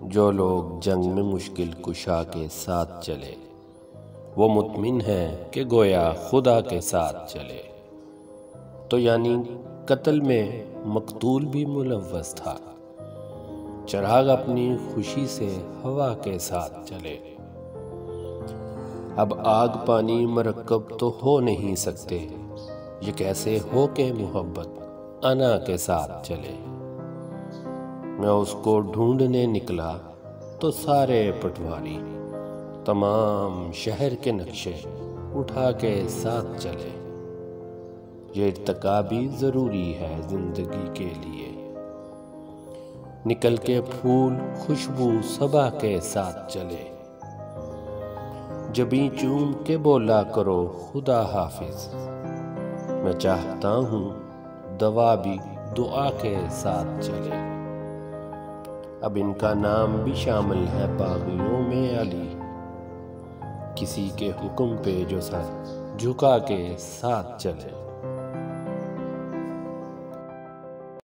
جو لوگ جنگ میں مشکل کشا کے ساتھ چلے، وہ مطمئن ہے کہ گویا خدا کے ساتھ چلے۔ تو یعنی قتل میں مقتول بھی ملوث تھا۔ چراغ اپنی خوشی سے ہوا کے ساتھ چلے۔ اب آگ پانی مرکب تو ہو نہیں سکتے، یہ کیسے ہو کہ محبت انا کے ساتھ چلے۔ میں اس کو ڈھونڈنے نکلا تو سارے پٹواری تمام شہر کے نقشے اٹھا کے ساتھ چلے۔ یہ ارتقا بھی ضروری ہے زندگی کے لیے۔ نکل کے پھول خوشبو صبا کے ساتھ چلے۔ جبیں چوم کے بولا کرو خدا حافظ، میں چاہتا ہوں دوا بھی دعا کے ساتھ چلے۔ اب ان کا نام بھی شامل ہے باغیوں میں علی، کسی کے حکم پہ جو سر جھکا کے ساتھ چلے۔